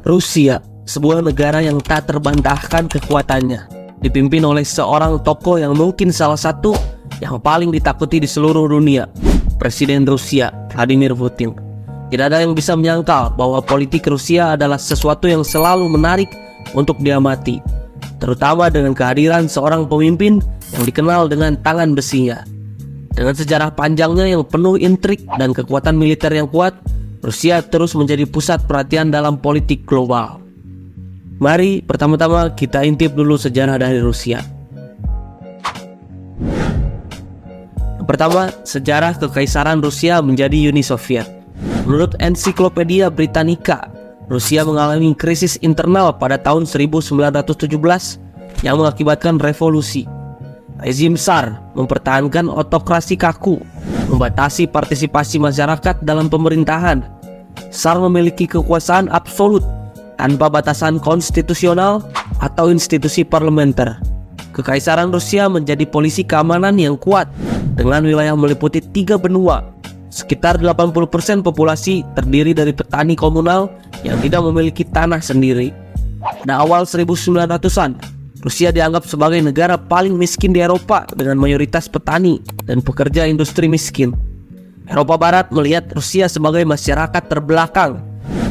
Rusia, sebuah negara yang tak terbantahkan kekuatannya, dipimpin oleh seorang tokoh yang mungkin salah satu yang paling ditakuti di seluruh dunia, Presiden Rusia, Vladimir Putin. Tidak ada yang bisa menyangkal bahwa politik Rusia adalah sesuatu yang selalu menarik untuk diamati, terutama dengan kehadiran seorang pemimpin yang dikenal dengan tangan besinya. Dengan sejarah panjangnya yang penuh intrik dan kekuatan militer yang kuat, Rusia terus menjadi pusat perhatian dalam politik global. Mari pertama-tama kita intip dulu sejarah dari Rusia. Yang pertama, sejarah Kekaisaran Rusia menjadi Uni Soviet. Menurut Ensiklopedia Britannica, Rusia mengalami krisis internal pada tahun 1917 yang mengakibatkan revolusi. Rezim Tsar mempertahankan otokrasi kaku, membatasi partisipasi masyarakat dalam pemerintahan. Tsar memiliki kekuasaan absolut tanpa batasan konstitusional atau institusi parlementer. Kekaisaran Rusia menjadi polisi keamanan yang kuat dengan wilayah meliputi 3 benua. Sekitar 80% populasi terdiri dari petani komunal yang tidak memiliki tanah sendiri. Pada awal 1900-an, Rusia dianggap sebagai negara paling miskin di Eropa dengan mayoritas petani dan pekerja industri miskin. Eropa Barat melihat Rusia sebagai masyarakat terbelakang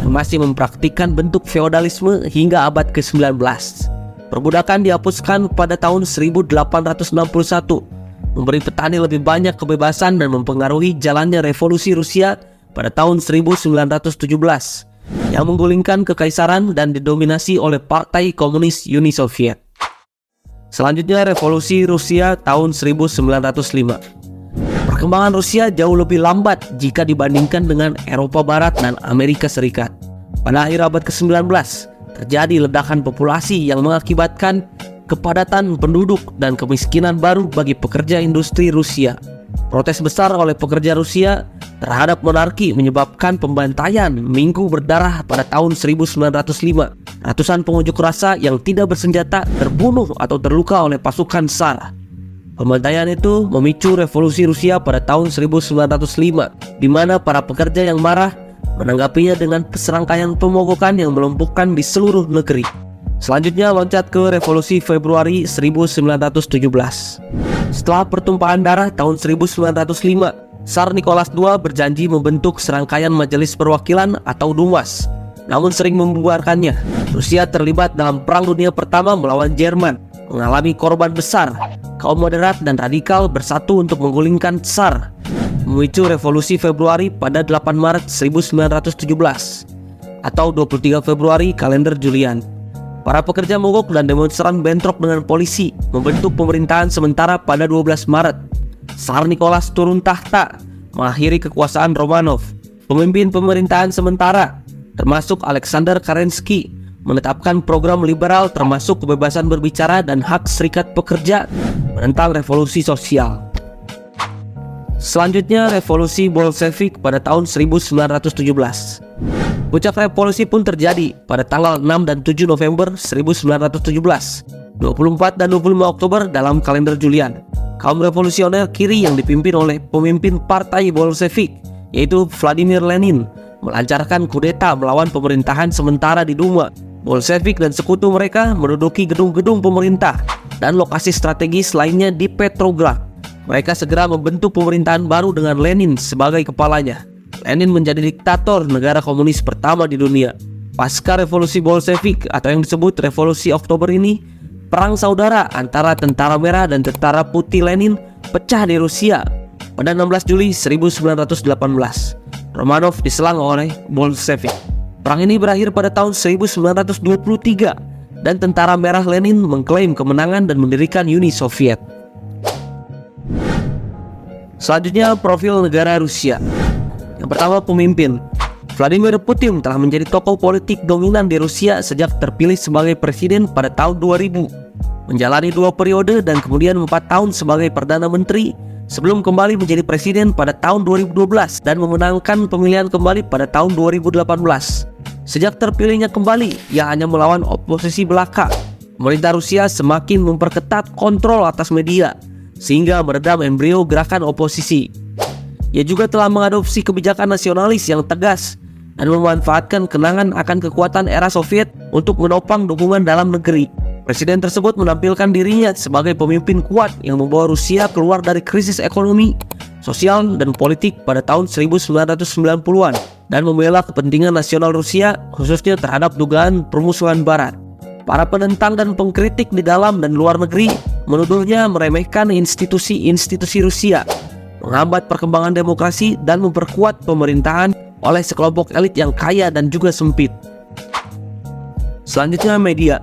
yang masih mempraktikkan bentuk feodalisme hingga abad ke-19. Perbudakan dihapuskan pada tahun 1861, memberi petani lebih banyak kebebasan dan mempengaruhi jalannya revolusi Rusia pada tahun 1917 yang menggulingkan kekaisaran dan didominasi oleh Partai Komunis Uni Soviet. Selanjutnya, revolusi Rusia tahun 1905. Perkembangan Rusia jauh lebih lambat jika dibandingkan dengan Eropa Barat dan Amerika Serikat. Pada akhir abad ke-19, terjadi ledakan populasi yang mengakibatkan kepadatan penduduk dan kemiskinan baru bagi pekerja industri Rusia. Protes besar oleh pekerja Rusia terhadap monarki menyebabkan pembantaian Minggu Berdarah pada tahun 1905. Ratusan pengunjuk rasa yang tidak bersenjata terbunuh atau terluka oleh pasukan Tsar. Pembantaian itu memicu revolusi Rusia pada tahun 1905, di mana para pekerja yang marah menanggapinya dengan serangkaian pemogokan yang melumpuhkan di seluruh negeri. Selanjutnya loncat ke revolusi Februari 1917. Setelah pertumpahan darah tahun 1905, Tsar Nicholas II berjanji membentuk serangkaian majelis perwakilan atau Dumas, namun sering membubarkannya. Rusia terlibat dalam Perang Dunia Pertama melawan Jerman, mengalami korban besar. Kaum moderat dan radikal bersatu untuk menggulingkan Tsar, memicu revolusi Februari pada 8 Maret 1917 atau 23 Februari kalender Julian. Para pekerja mogok dan demonstran bentrok dengan polisi, membentuk pemerintahan sementara pada 12 Maret. Tsar Nicholas turun tahta, mengakhiri kekuasaan Romanov. Pemimpin pemerintahan sementara, termasuk Alexander Kerensky, menetapkan program liberal termasuk kebebasan berbicara dan hak serikat pekerja, menentang revolusi sosial. Selanjutnya, revolusi Bolshevik pada tahun 1917. Puncak revolusi pun terjadi pada tanggal 6 dan 7 November 1917, 24 dan 25 Oktober dalam kalender Julian. Kaum revolusioner kiri yang dipimpin oleh pemimpin Partai Bolshevik, yaitu Vladimir Lenin, melancarkan kudeta melawan pemerintahan sementara di Duma. Bolshevik dan sekutu mereka menduduki gedung-gedung pemerintah dan lokasi strategis lainnya di Petrograd. Mereka segera membentuk pemerintahan baru dengan Lenin sebagai kepalanya. Lenin menjadi diktator negara komunis pertama di dunia. Pasca revolusi Bolshevik atau yang disebut revolusi Oktober ini, perang saudara antara tentara merah dan tentara putih Lenin pecah di Rusia pada 16 Juli 1918. Romanov diserang oleh Bolshevik. Perang ini berakhir pada tahun 1923 dan tentara merah Lenin mengklaim kemenangan dan mendirikan Uni Soviet. Selanjutnya, profil negara Rusia. Yang pertama, pemimpin. Vladimir Putin telah menjadi tokoh politik dominan di Rusia sejak terpilih sebagai presiden pada tahun 2000. Menjalani 2 periode dan kemudian 4 tahun sebagai Perdana Menteri sebelum kembali menjadi presiden pada tahun 2012 dan memenangkan pemilihan kembali pada tahun 2018. Sejak terpilihnya kembali, ia hanya melawan oposisi belaka. Pemerintah Rusia semakin memperketat kontrol atas media, sehingga meredam embrio gerakan oposisi. Ia juga telah mengadopsi kebijakan nasionalis yang tegas dan memanfaatkan kenangan akan kekuatan era Soviet untuk menopang dukungan dalam negeri. Presiden tersebut menampilkan dirinya sebagai pemimpin kuat yang membawa Rusia keluar dari krisis ekonomi, sosial, dan politik pada tahun 1990-an dan membela kepentingan nasional Rusia khususnya terhadap dugaan permusuhan Barat. Para penentang dan pengkritik di dalam dan luar negeri menuduhnya meremehkan institusi-institusi Rusia, menghambat perkembangan demokrasi, dan memperkuat pemerintahan oleh sekelompok elit yang kaya dan juga sempit. Selanjutnya media.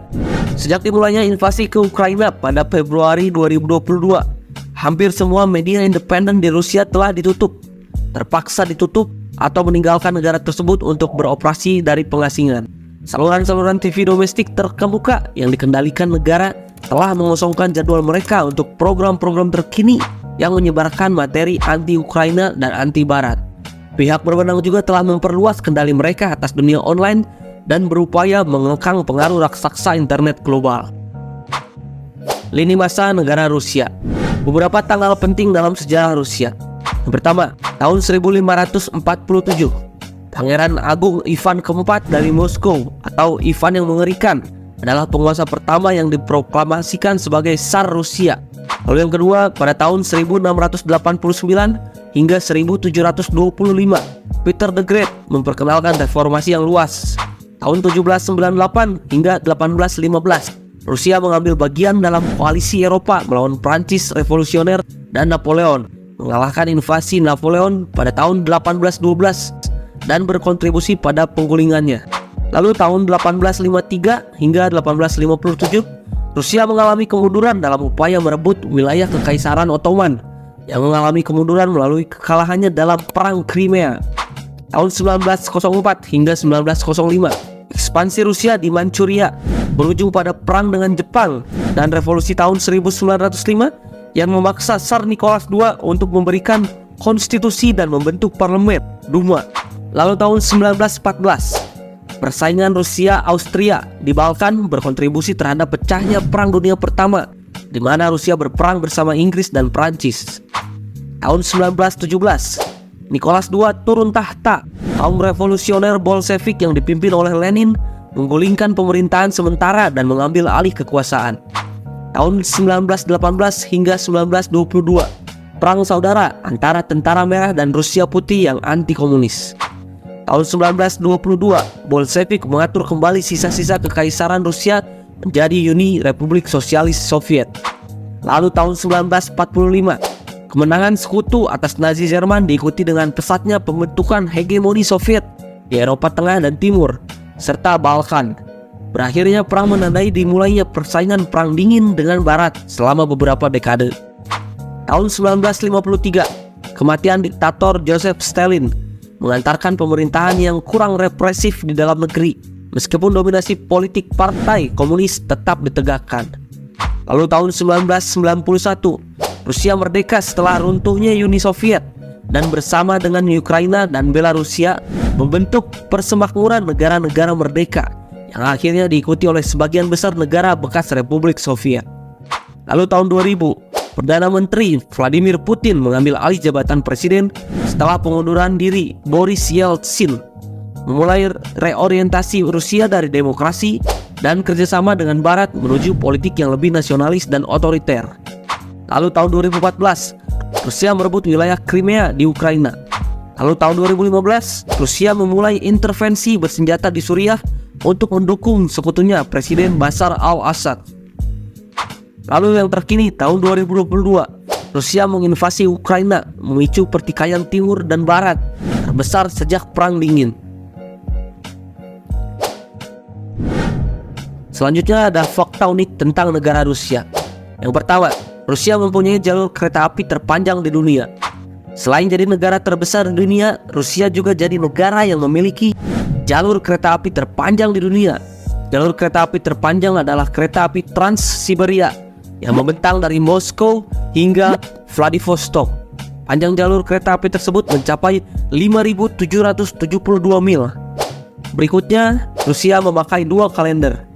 Sejak dimulainya invasi ke Ukraina pada Februari 2022, hampir semua media independen di Rusia telah ditutup, terpaksa ditutup, atau meninggalkan negara tersebut untuk beroperasi dari pengasingan. Saluran-saluran TV domestik terkemuka yang dikendalikan negara telah mengosongkan jadwal mereka untuk program-program terkini yang menyebarkan materi anti-Ukraina dan anti-Barat. Pihak berwenang juga telah memperluas kendali mereka atas dunia online dan berupaya mengekang pengaruh raksasa internet global. Lini masa negara Rusia. Beberapa tanggal penting dalam sejarah Rusia. Yang pertama, tahun 1547. Pangeran Agung Ivan keempat dari Moskow atau Ivan yang mengerikan adalah penguasa pertama yang diproklamasikan sebagai Tsar Rusia. Lalu yang kedua, pada tahun 1689 hingga 1725, Peter the Great memperkenalkan reformasi yang luas. Tahun 1798 hingga 1815, Rusia mengambil bagian dalam koalisi Eropa melawan Prancis revolusioner dan Napoleon, mengalahkan invasi Napoleon pada tahun 1812 dan berkontribusi pada penggulingannya. Lalu tahun 1853 hingga 1857, Rusia mengalami kemunduran dalam upaya merebut wilayah Kekaisaran Ottoman yang mengalami kemunduran melalui kekalahannya dalam Perang Crimea. Tahun 1904 hingga 1905, ekspansi Rusia di Manchuria berujung pada perang dengan Jepang dan revolusi tahun 1905 yang memaksa Tsar Nicholas II untuk memberikan konstitusi dan membentuk parlemen, Duma. Lalu tahun 1914, persaingan Rusia-Austria di Balkan berkontribusi terhadap pecahnya Perang Dunia Pertama, di mana Rusia berperang bersama Inggris dan Prancis. Tahun 1917, Nicholas II turun tahta. Kaum revolusioner Bolshevik yang dipimpin oleh Lenin menggulingkan pemerintahan sementara dan mengambil alih kekuasaan. Tahun 1918 hingga 1922, perang saudara antara Tentara Merah dan Rusia Putih yang anti-komunis. Tahun 1922, Bolshevik mengatur kembali sisa-sisa kekaisaran Rusia menjadi Uni Republik Sosialis Soviet. Lalu tahun 1945, kemenangan sekutu atas Nazi Jerman diikuti dengan pesatnya pembentukan hegemoni Soviet di Eropa Tengah dan Timur, serta Balkan. Berakhirnya perang menandai dimulainya persaingan Perang Dingin dengan Barat selama beberapa dekade. Tahun 1953, kematian diktator Joseph Stalin mengantarkan pemerintahan yang kurang represif di dalam negeri, meskipun dominasi politik partai komunis tetap ditegakkan. Lalu tahun 1991, Rusia merdeka setelah runtuhnya Uni Soviet dan bersama dengan Ukraina dan Belarusia membentuk persemakmuran negara-negara merdeka yang akhirnya diikuti oleh sebagian besar negara bekas Republik Soviet. Lalu tahun 2000, Perdana Menteri Vladimir Putin mengambil alih jabatan presiden setelah pengunduran diri Boris Yeltsin, memulai reorientasi Rusia dari demokrasi dan kerjasama dengan Barat menuju politik yang lebih nasionalis dan otoriter. Lalu tahun 2014, Rusia merebut wilayah Crimea di Ukraina. Lalu tahun 2015, Rusia memulai intervensi bersenjata di Suriah untuk mendukung sekutunya Presiden Bashar al-Assad. Lalu yang terkini tahun 2022, Rusia menginvasi Ukraina, memicu pertikaian timur dan barat terbesar sejak Perang Dingin. Selanjutnya ada fakta unik tentang negara Rusia. Yang pertama, Rusia mempunyai jalur kereta api terpanjang di dunia. Selain jadi negara terbesar di dunia, Rusia juga jadi negara yang memiliki jalur kereta api terpanjang di dunia. Jalur kereta api terpanjang adalah kereta api Trans-Siberia yang membentang dari Moskow hingga Vladivostok. Panjang jalur kereta api tersebut mencapai 5.772 mil. Berikutnya, Rusia memakai dua kalender.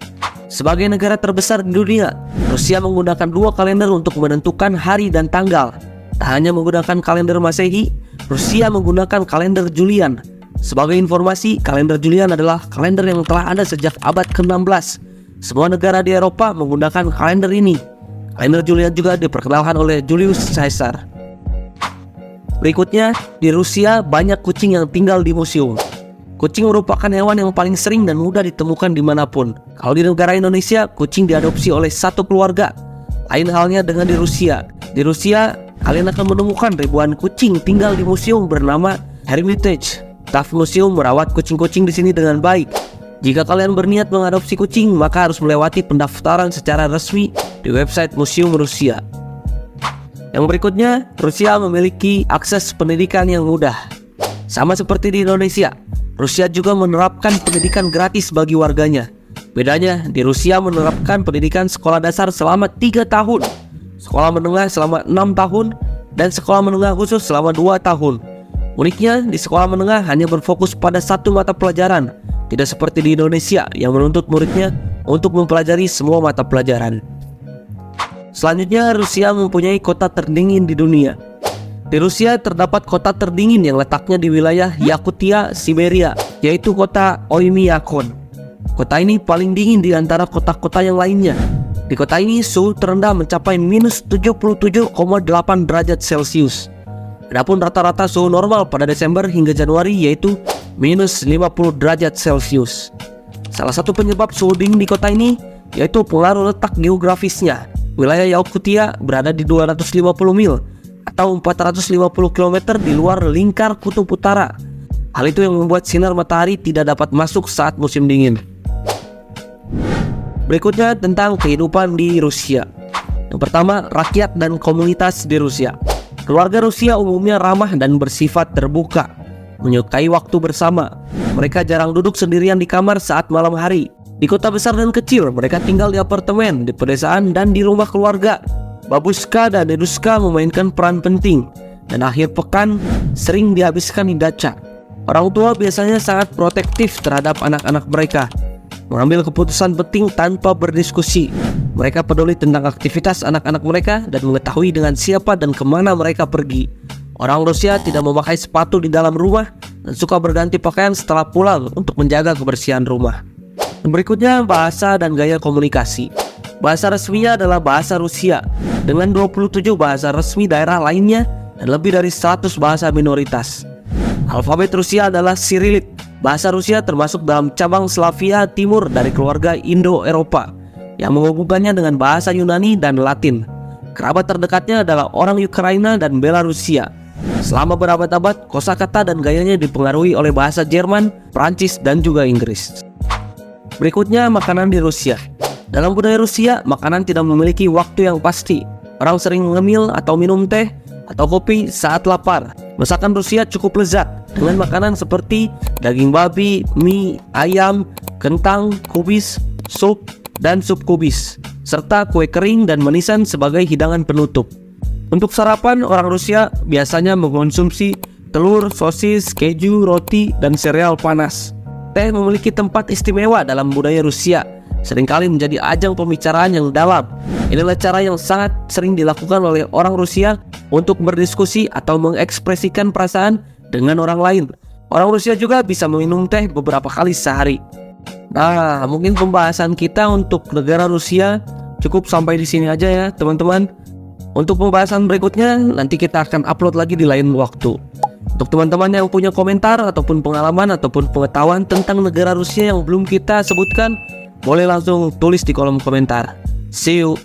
Sebagai negara terbesar di dunia, Rusia menggunakan dua kalender untuk menentukan hari dan tanggal. Tak hanya menggunakan kalender Masehi, Rusia menggunakan kalender Julian Sebagai informasi, kalender Julian adalah kalender yang telah ada sejak abad ke-16. Semua negara di Eropa menggunakan kalender ini. Kalender Julian juga diperkenalkan oleh Julius Caesar. Berikutnya, di Rusia banyak kucing yang tinggal di museum. Kucing merupakan hewan yang paling sering dan mudah ditemukan dimanapun. Kalau di negara Indonesia, kucing diadopsi oleh satu keluarga. Lain halnya dengan di Rusia. Di Rusia, kalian akan menemukan ribuan kucing tinggal di museum bernama Hermitage. Staf museum merawat kucing-kucing di sini dengan baik. Jika kalian berniat mengadopsi kucing, maka harus melewati pendaftaran secara resmi di website Museum Rusia. Yang berikutnya, Rusia memiliki akses pendidikan yang mudah. Sama seperti di Indonesia, Rusia juga menerapkan pendidikan gratis bagi warganya. Bedanya, di Rusia menerapkan pendidikan sekolah dasar selama 3 tahun, sekolah menengah selama 6 tahun, dan sekolah menengah khusus selama 2 tahun. Uniknya, di sekolah menengah hanya berfokus pada satu mata pelajaran, tidak seperti di Indonesia yang menuntut muridnya untuk mempelajari semua mata pelajaran. Selanjutnya, Rusia mempunyai kota terdingin di dunia. Di Rusia terdapat kota terdingin yang letaknya di wilayah Yakutia, Siberia, yaitu kota Oymyakon. Kota ini paling dingin di antara kota-kota yang lainnya. Di kota ini suhu terendah mencapai minus 77,8 derajat Celcius. Adapun rata-rata suhu normal pada Desember hingga Januari yaitu minus 50 derajat Celcius. Salah satu penyebab suhu dingin di kota ini yaitu pengaruh letak geografisnya. Wilayah Yakutia berada di 250 mil atau 450 km di luar lingkar kutub utara. Hal itu yang membuat sinar matahari tidak dapat masuk saat musim dingin. Berikutnya tentang kehidupan di Rusia. Yang pertama, rakyat dan komunitas di Rusia. Keluarga Rusia umumnya ramah dan bersifat terbuka, menyukai waktu bersama. Mereka jarang duduk sendirian di kamar saat malam hari. Di kota besar dan kecil, mereka tinggal di apartemen, di pedesaan, dan di rumah keluarga. Babushka dan dedushka memainkan peran penting, dan akhir pekan sering dihabiskan di dacha. Orang tua biasanya sangat protektif terhadap anak-anak mereka, mengambil keputusan penting tanpa berdiskusi. Mereka peduli tentang aktivitas anak-anak mereka dan mengetahui dengan siapa dan kemana mereka pergi. Orang Rusia tidak memakai sepatu di dalam rumah dan suka berganti pakaian setelah pulang untuk menjaga kebersihan rumah. Berikutnya, bahasa dan gaya komunikasi. Bahasa resminya adalah bahasa Rusia dengan 27 bahasa resmi daerah lainnya dan lebih dari 100 bahasa minoritas. Alfabet Rusia adalah Cyrillic. Bahasa Rusia termasuk dalam cabang Slavia Timur dari keluarga Indo-Eropa yang menghubungkannya dengan bahasa Yunani dan Latin. Kerabat terdekatnya adalah orang Ukraina dan Belarusia. Selama berabad-abad, kosakata dan gayanya dipengaruhi oleh bahasa Jerman, Prancis, dan juga Inggris. Berikutnya, makanan di Rusia. Dalam budaya Rusia, makanan tidak memiliki waktu yang pasti. Orang sering mengemil atau minum teh atau kopi saat lapar. Masakan Rusia cukup lezat dengan makanan seperti daging babi, mie, ayam, kentang, kubis, sup, dan sup kubis, serta kue kering dan manisan sebagai hidangan penutup. Untuk sarapan, orang Rusia biasanya mengkonsumsi telur, sosis, keju, roti, dan sereal panas. Teh memiliki tempat istimewa dalam budaya Rusia, seringkali menjadi ajang pembicaraan yang dalam. Inilah cara yang sangat sering dilakukan oleh orang Rusia untuk berdiskusi atau mengekspresikan perasaan dengan orang lain. Orang Rusia juga bisa meminum teh beberapa kali sehari. Nah, mungkin pembahasan kita untuk negara Rusia cukup sampai di sini aja ya, teman-teman. Untuk pembahasan berikutnya nanti kita akan upload lagi di lain waktu. Untuk teman-teman yang punya komentar ataupun pengalaman ataupun pengetahuan tentang negara Rusia yang belum kita sebutkan, boleh langsung tulis di kolom komentar. See you.